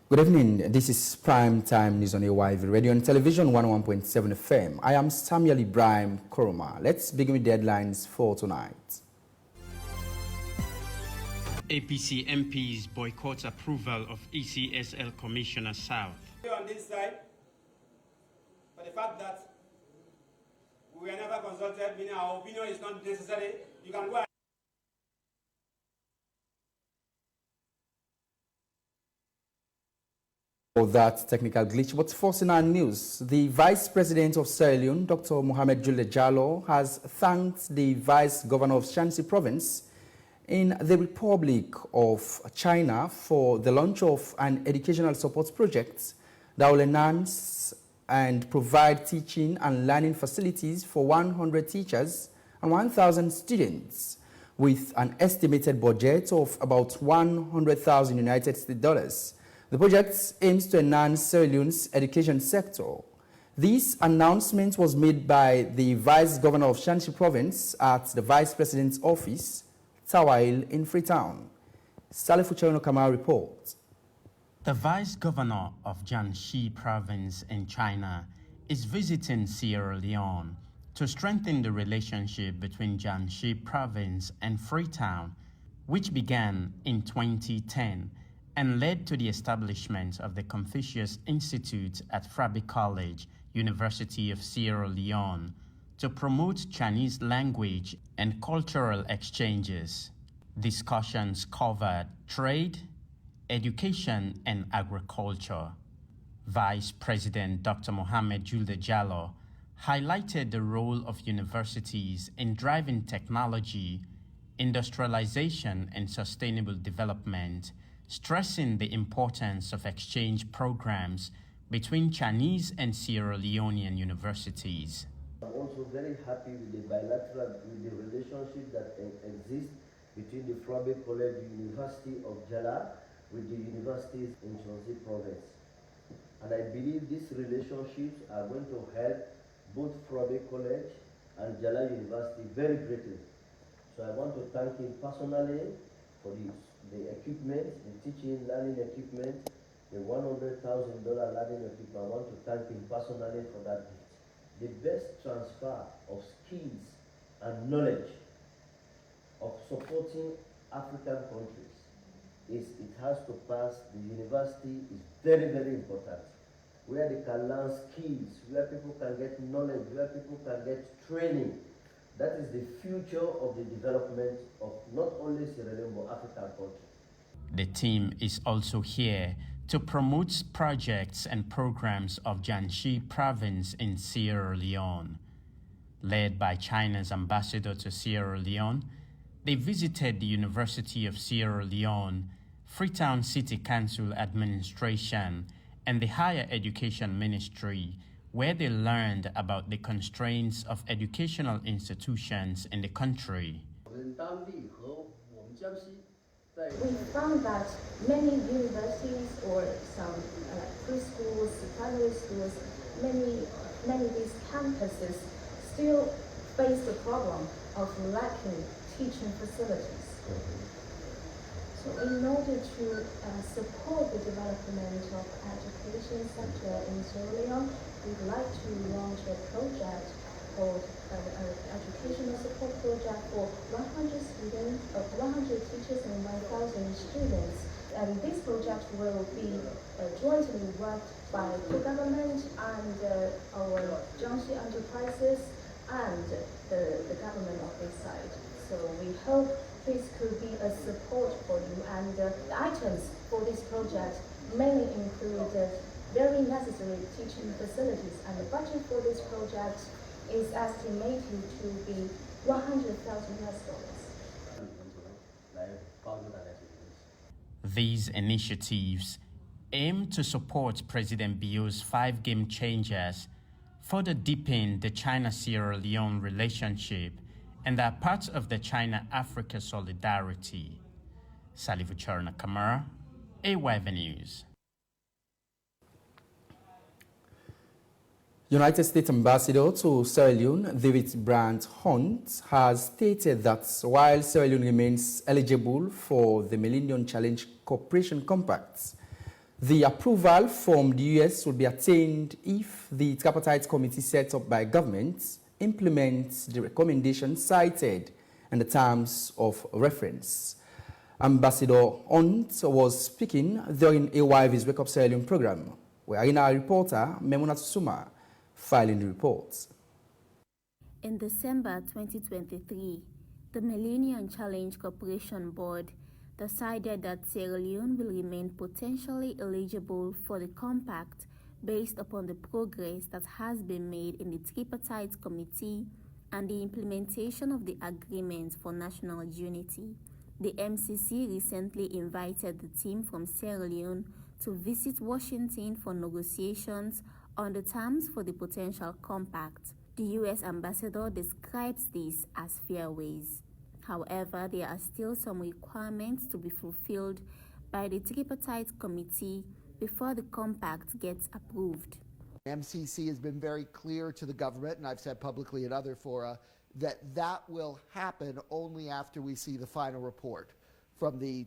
Good evening. This is Prime Time News on AYV Radio and Television 101.7 FM. I am Samuel Ibrahim Koroma. Let's begin with the headlines for tonight. APC MPs boycott approval of ECSL Commissioner South. On this side, for the fact that we were never consulted, meaning our opinion is not necessary, you can go ahead. For that technical glitch, but first in our news, the Vice President of Sierra Leone, Dr. Mohamed Julde Jallow, has thanked the Vice Governor of Shanxi Province in the Republic of China for the launch of an educational support project that will enhance and provide teaching and learning facilities for 100 teachers and 1,000 students with an estimated budget of about 100,000 United States dollars. The project aims to enhance Sierra Leone's education sector. This announcement was made by the Vice Governor of Shanxi Province at the Vice President's office, Tawail in Freetown. Salifu Cherno Kamal reports. The Vice Governor of Jiangxi Province in China is visiting Sierra Leone to strengthen the relationship between Jiangxi Province and Freetown, which began in 2010 and led to the establishment of the Confucius Institute at Frabi College, University of Sierra Leone, to promote Chinese language and cultural exchanges. Discussions covered trade, education, and agriculture. Vice President Dr. Mohamed Julde Jallow highlighted the role of universities in driving technology, industrialization, and sustainable development, stressing the importance of exchange programs between Chinese and Sierra Leonean universities. I'm also very happy with the relationship that exists between the Frabi College University of Jala with the universities in Shanxi Province. And I believe these relationships are going to help both Frabi College and Jala University very greatly. So I want to thank him personally for the equipment, the teaching, learning equipment, the $100,000 learning equipment. I want to thank him personally for that gift. The best transfer of skills and knowledge of supporting African countries is it has to pass the university is very, very important. Where they can learn skills, where people can get knowledge, where people can get training. That is the future of the development of not only Sierra Leone but African countries. The team is also here to promote projects and programs of Jiangxi Province in Sierra Leone. Led by China's ambassador to Sierra Leone, they visited the University of Sierra Leone, Freetown City Council Administration, and the Higher Education Ministry, where they learned about the constraints of educational institutions in the country. We found that many universities or some preschools, primary schools, many of these campuses still face the problem of lacking teaching facilities. So in order to support the development of education sector in Sierra Leone, we'd like to launch a project called educational support project for 100 students, 100 teachers and 1,000 students. And this project will be jointly worked by the government and our Jiangxi enterprises and the government of this side. So we hope this could be a support for you. And the items for this project mainly include very necessary teaching facilities. And the budget for this project is estimated to be 100,000 US dollars. These initiatives aim to support President Bio's 5 game changers, further deepen the China-Sierra Leone relationship, and are part of the China-Africa solidarity. Salifu Cherno Kamara, AYV News. United States Ambassador to Sierra Leone, David Brandt Hunt, has stated that while Sierra Leone remains eligible for the Millennium Challenge Cooperation Compacts, The approval from the US will be attained if the tripartite committee set up by government implements the recommendations cited in the terms of reference. Ambassador Hunt was speaking during AYV's Wake Up Sierra Leone program, wherein our reporter Memuna Suma filing the reports. In December 2023, the Millennium Challenge Corporation Board decided that Sierra Leone will remain potentially eligible for the compact based upon the progress that has been made in the Tripartite Committee and the implementation of the Agreement for National Unity. The MCC recently invited the team from Sierra Leone to visit Washington for negotiations on the terms for the potential compact. The U.S. ambassador describes this as fairways. However, there are still some requirements to be fulfilled by the Tripartite Committee before the compact gets approved. MCC has been very clear to the government, and I've said publicly in other fora, that will happen only after we see the final report from the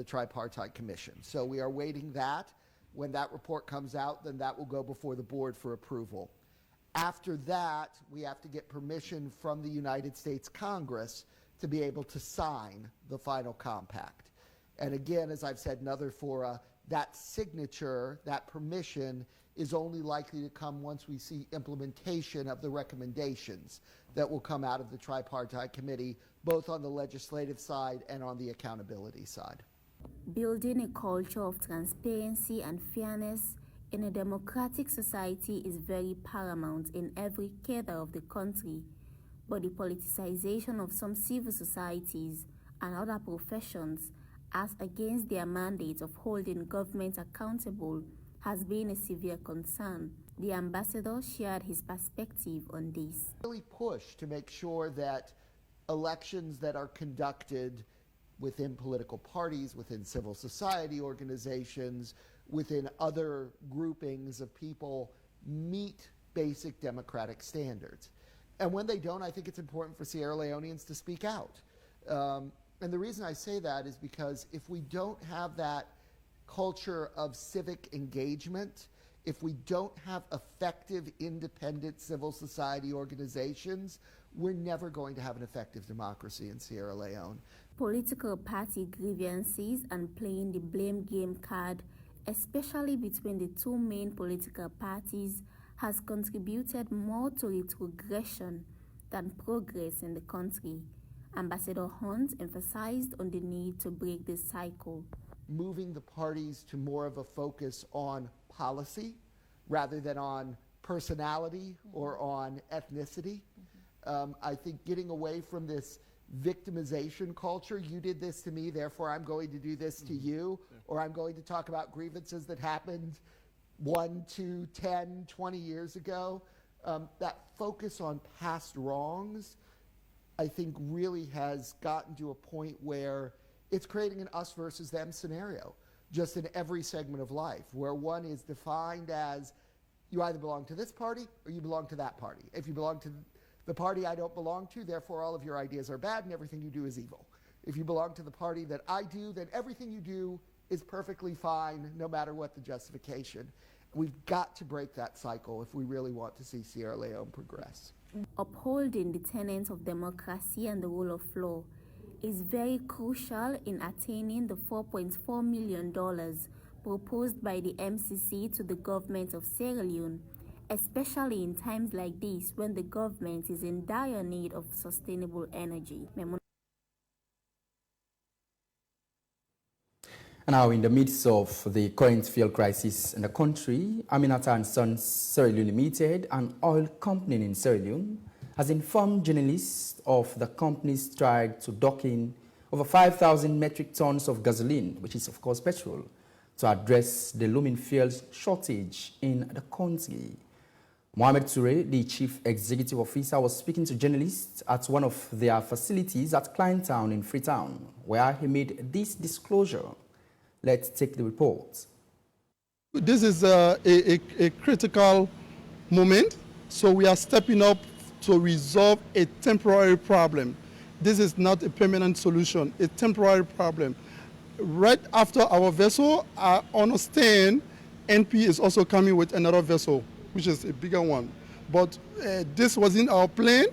Tripartite Commission. So we are waiting that. When that report comes out, then that will go before the board for approval. After that, we have to get permission from the United States Congress to be able to sign the final compact. And again, as I've said in other fora, that signature, that permission, is only likely to come once we see implementation of the recommendations that will come out of the Tripartite Committee, both on the legislative side and on the accountability side. Building a culture of transparency and fairness in a democratic society is very paramount in every cadre of the country, but the politicization of some civil societies and other professions as against their mandate of holding government accountable has been a severe concern. The ambassador shared his perspective on this. Really push to make sure that elections that are conducted within political parties, within civil society organizations, within other groupings of people meet basic democratic standards. And when they don't, I think it's important for Sierra Leoneans to speak out. And the reason I say that is because if we don't have that culture of civic engagement, if we don't have effective, independent civil society organizations, we're never going to have an effective democracy in Sierra Leone. Political party grievances and playing the blame game card, especially between the two main political parties, has contributed more to retrogression than progress in the country. Ambassador Hunt emphasized on the need to break this cycle. Moving the parties to more of a focus on policy rather than on personality or on ethnicity. I think getting away from this victimization culture, you did this to me, therefore I'm going to do this to you, or I'm going to talk about grievances that happened 1, 2, 10, 20 years ago. That focus on past wrongs, I think, really has gotten to a point where it's creating an us versus them scenario, just in every segment of life, where one is defined as you either belong to this party or you belong to that party. If you belong to the party I don't belong to, therefore all of your ideas are bad and everything you do is evil. If you belong to the party that I do, then everything you do is perfectly fine, no matter what the justification. We've got to break that cycle if we really want to see Sierra Leone progress. Upholding the tenets of democracy and the rule of law is very crucial in attaining the $4.4 million proposed by the MCC to the government of Sierra Leone, especially in times like this when the government is in dire need of sustainable energy. Now, in the midst of the current fuel crisis in the country, Aminata & Sons Sierra Leone Limited, an oil company in Sierra Leone, has informed journalists of the company's strike to dock in over 5,000 metric tons of gasoline, which is of course petrol, to address the looming fuel shortage in the country. Mohamed Toure, the chief executive officer, was speaking to journalists at one of their facilities at Freetown in Freetown, where he made this disclosure. Let's take the report. This is a critical moment, so we are stepping up to resolve a temporary problem. This is not a permanent solution, a temporary problem. right after our vessel, I understand NP is also coming with another vessel, which is a bigger one. But this wasn't our plan.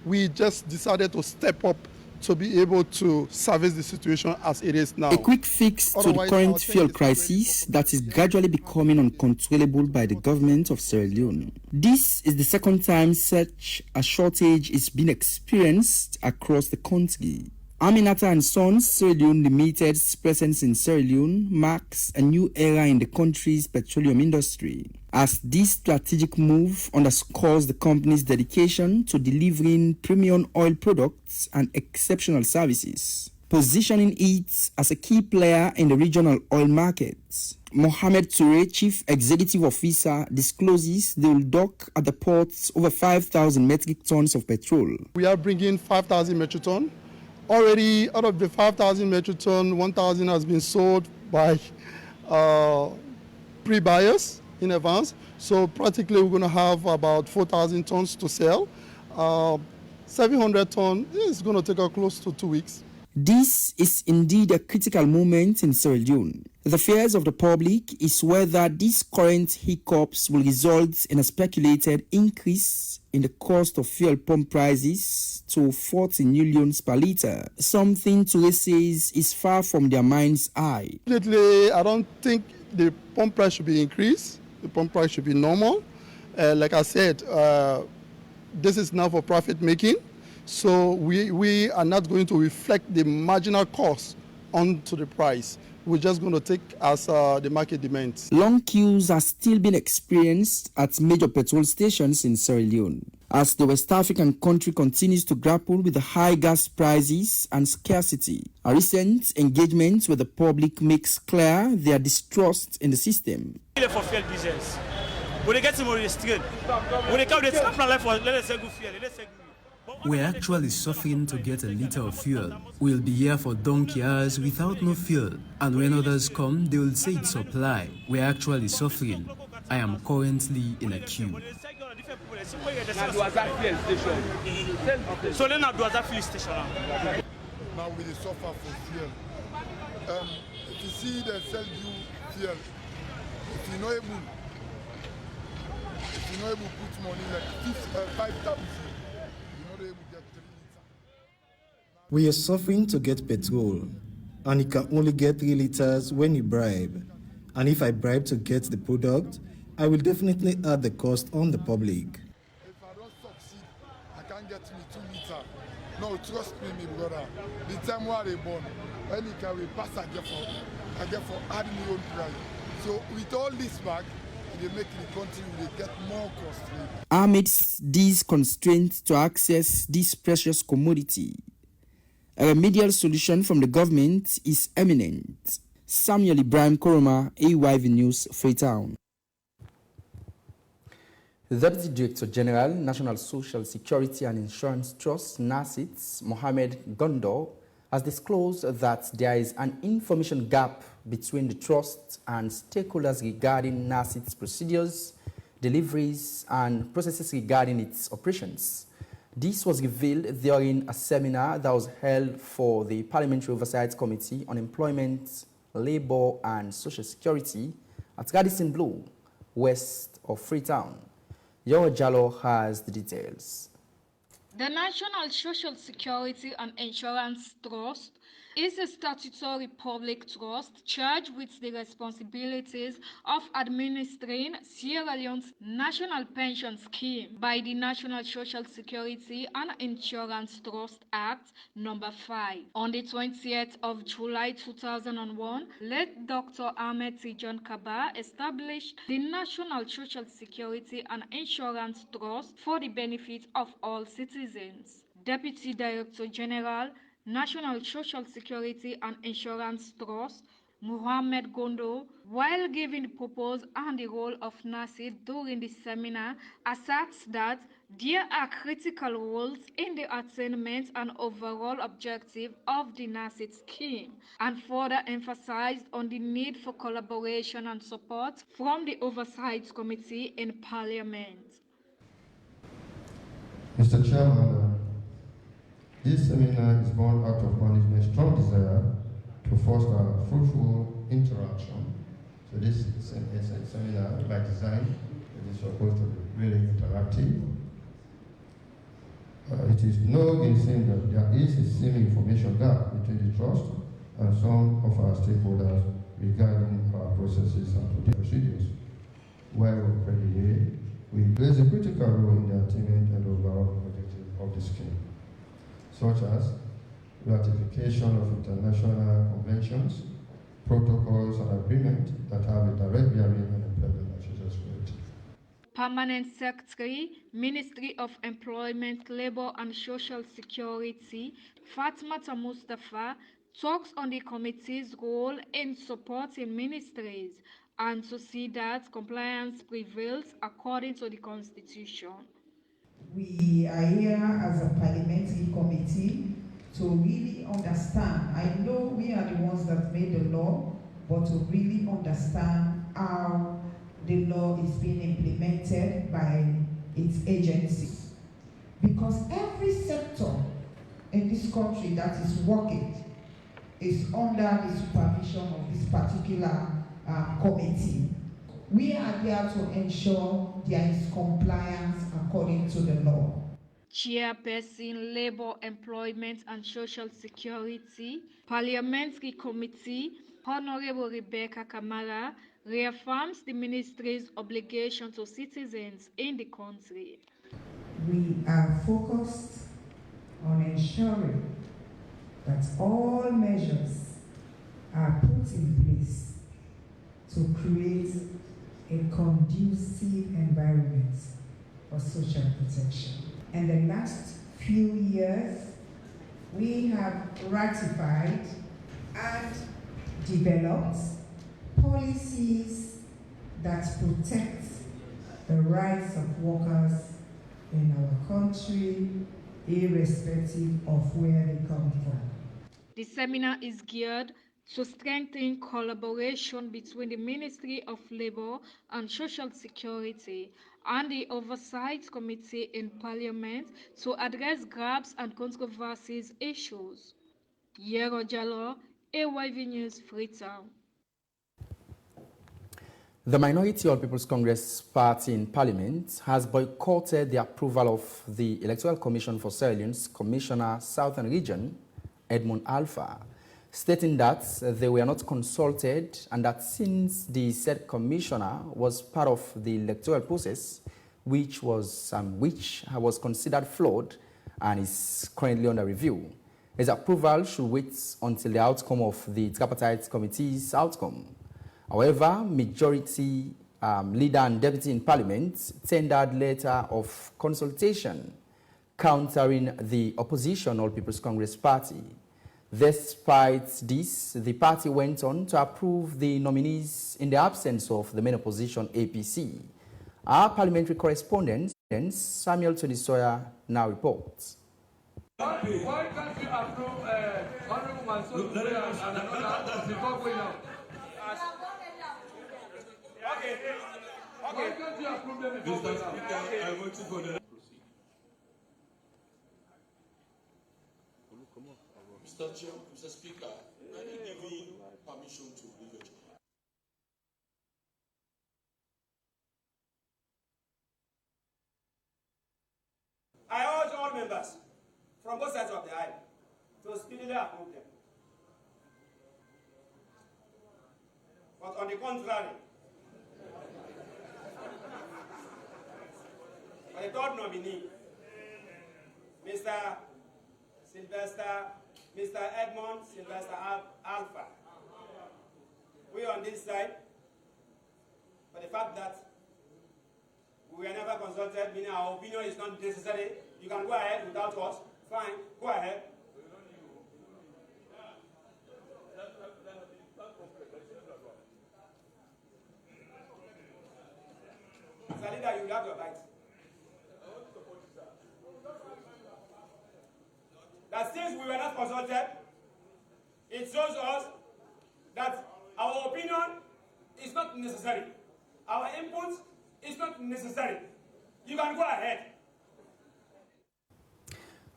We just decided to step up to be able to service the situation as it is now. A quick fix to the current fuel crisis that is gradually becoming uncontrollable by the government of Sierra Leone. This is the second time such a shortage is being experienced across the country. Aminata and Sons Sierra Leone Limited's presence in Sierra Leone marks a new era in the country's petroleum industry, as this strategic move underscores the company's dedication to delivering premium oil products and exceptional services, positioning it as a key player in the regional oil markets. Mohamed Toure, Chief Executive Officer, discloses they will dock at the ports over 5,000 metric tons of petrol. We are bringing 5,000 metric tons. Already, out of the 5,000 metric tons, 1,000 has been sold by pre-buyers in advance. So practically, we're going to have about 4,000 tons to sell. 700 tons is going to take us close to 2 weeks. This is indeed a critical moment in Sierra Leone. The fears of the public is whether these current hiccups will result in a speculated increase in the cost of fuel pump prices to 40 millions per litre, something Toure says is far from their mind's eye. Definitely, I don't think the pump price should be increased. The pump price should be normal. Like I said, this is now for profit making. So we are not going to reflect the marginal cost onto the price. We're just going to take as the market demands. Long queues are still being experienced at major petrol stations in Sierra Leone, as the West African country continues to grapple with the high gas prices and scarcity. A recent engagement with the public makes clear their distrust in the system. For fuel business, when they get some more restraint, when they come, they stop life for let us say good fuel. We're actually suffering to get a liter of fuel. We'll be here for donkey hours without no fuel. And when others come, they will say it's supply. We're actually suffering. I am currently in a queue. So then now do a fuel station. Now we suffer for fuel. If you see they sell you fuel, if you know able put money like 5,000. We are suffering to get petrol, and you can only get 3 liters when you bribe. And if I bribe to get the product, I will definitely add the cost on the public. If I don't succeed, I can't get me 2 liters. No, trust me, brother. The time where they born, when you can pass, I get for adding your own price. So with all this back, they make the country will get more costly. Amidst these constraints to access this precious commodity, a remedial solution from the government is imminent. Samuel Ibrahim Koroma, AYV News, Freetown. The Deputy Director General, National Social Security and Insurance Trust, NASIT, Mohamed Gondo, has disclosed that there is an information gap between the trust and stakeholders regarding NASIT's procedures, deliveries, and processes regarding its operations. This was revealed during a seminar that was held for the Parliamentary Oversight Committee on Employment, Labour and Social Security at Radisson Blu, west of Freetown. Yoro Jallo has the details. The National Social Security and Insurance Trust is a statutory public trust charged with the responsibilities of administering Sierra Leone's National Pension Scheme by the National Social Security and Insurance Trust Act No. 5. On the 20th of July 2001, late Dr. Ahmed Tijan Kaba established the National Social Security and Insurance Trust for the benefit of all citizens. Deputy Director General, National Social Security and Insurance Trust, Mohamed Gondo, while giving the purpose and the role of NASIT during the seminar, asserts that there are critical roles in the attainment and overall objective of the NASIT scheme, and further emphasized on the need for collaboration and support from the Oversight Committee in Parliament. Mr. Chairman, this seminar is born out of management's strong desire to foster fruitful interaction. So this is a seminar by design. It is supposed to be really interactive. It is known that there is a seeming information gap between the trust and some of our stakeholders regarding our processes and procedures. While we plays a critical role in the attainment and overall objective of the scheme, such as ratification of international conventions, protocols, and agreements that have a direct bearing on employment and social security. Permanent Secretary, Ministry of Employment, Labour and Social Security, Fatmata Mustafa, talks on the committee's role in supporting ministries and to see that compliance prevails according to the Constitution. We are here as a parliamentary committee to really understand. I know we are the ones that made the law, but to really understand how the law is being implemented by its agencies. Because every sector in this country that is working is under the supervision of this particular committee. We are there to ensure there is compliance according to the law. Chairperson, Labour, Employment and Social Security, Parliamentary Committee, Honorable Rebecca Kamara, reaffirms the ministry's obligation to citizens in the country. We are focused on ensuring that all measures are put in place to create a conducive environment for social protection. In the last few years, we have ratified and developed policies that protect the rights of workers in our country, irrespective of where they come from. The seminar is geared to strengthen collaboration between the Ministry of Labour and Social Security and the Oversight Committee in Parliament to address gaps and controversies issues. Yero Jallo, AYV News, Freetown. The minority All People's Congress party in Parliament has boycotted the approval of the Electoral Commission for Sierra Leone's Commissioner Southern Region, Edmund Alpha, stating that they were not consulted and that since the said commissioner was part of the electoral process, which was considered flawed and is currently under review, his approval should wait until the outcome of the tripartite committee's outcome. However, majority leader and deputy in Parliament tendered letter of consultation countering the opposition All People's Congress Party. Despite this, the party went on to approve the nominees in the absence of the main opposition APC. Our parliamentary correspondent, Samuel Tonisoya, now reports. Why can't you approve Honorable Mansour before going out? Why can't you approve them before going out? I want to go there. Mr. Speaker, are you giving permission to leave your chair? I urge all members from both sides of the aisle to speedily approve them. But on the contrary, for the third nominee, Mr. Edmund Sylvester Alpha, we on this side, for the fact that we were never consulted, meaning our opinion is not necessary. You can go ahead without us. Fine, go ahead. As a leader, you have your right. That since we were not consulted, it shows us that our opinion is not necessary. Our input is not necessary. You can go ahead.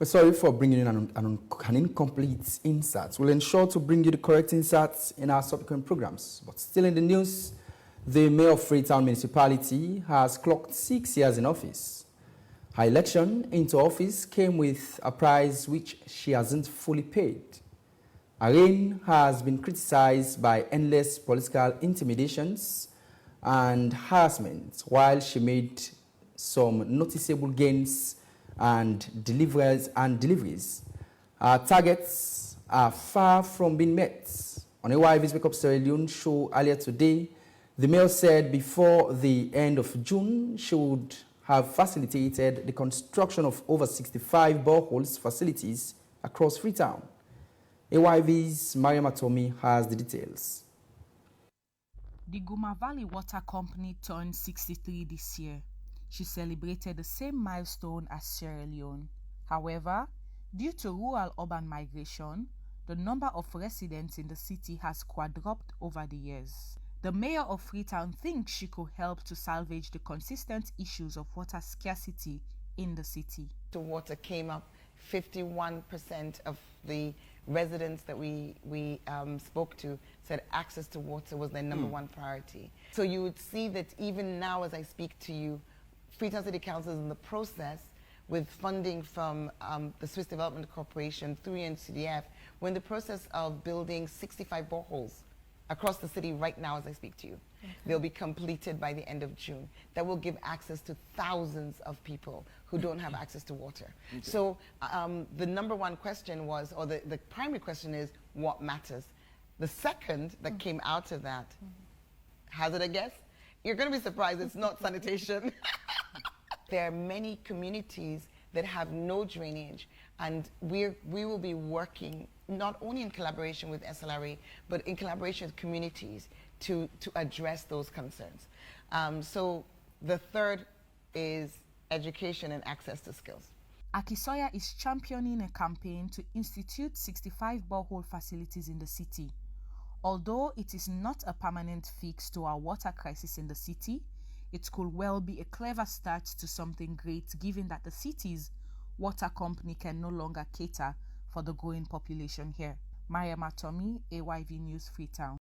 We're sorry for bringing in an incomplete insert. We'll ensure to bring you the correct inserts in our subsequent programs. But still in the news, the mayor of Freetown municipality has clocked 6 years in office. Her election into office came with a price which she hasn't fully paid. Her reign has been criticized by endless political intimidations and harassment, while she made some noticeable gains and deliveries. Our targets are far from being met. On AYV's Wake Up Sierra Leone show earlier today, the mayor said before the end of June, she would have facilitated the construction of over 65 boreholes facilities across Freetown. AYV's Mariam Atomi has the details. The Guma Valley Water Company turned 63 this year. She celebrated the same milestone as Sierra Leone. However, due to rural-urban migration, the number of residents in the city has quadrupled over the years. The mayor of Freetown thinks she could help to salvage the consistent issues of water scarcity in the city. The water came up. 51% of the residents that we spoke to said access to water was their number one priority. So you would see that even now as I speak to you, Freetown City Council is in the process with funding from the Swiss Development Corporation through NCDF. We're in the process of building 65 boreholes across the city right now as I speak to you. Okay. They'll be completed by the end of June. That will give access to thousands of people who don't have access to water. Okay. So the number one question was, or the primary question is, what matters? The second that came out of that, hazard a guess? You're gonna be surprised, it's not sanitation. There are many communities that have no drainage, and we will be working not only in collaboration with SLRA, but in collaboration with communities to address those concerns. So the third is education and access to skills. Akisoya is championing a campaign to institute 65 borehole facilities in the city. Although it is not a permanent fix to our water crisis in the city, it could well be a clever start to something great, given that the city's water company can no longer cater for the growing population here. Mariam Atomi, AYV News, Freetown.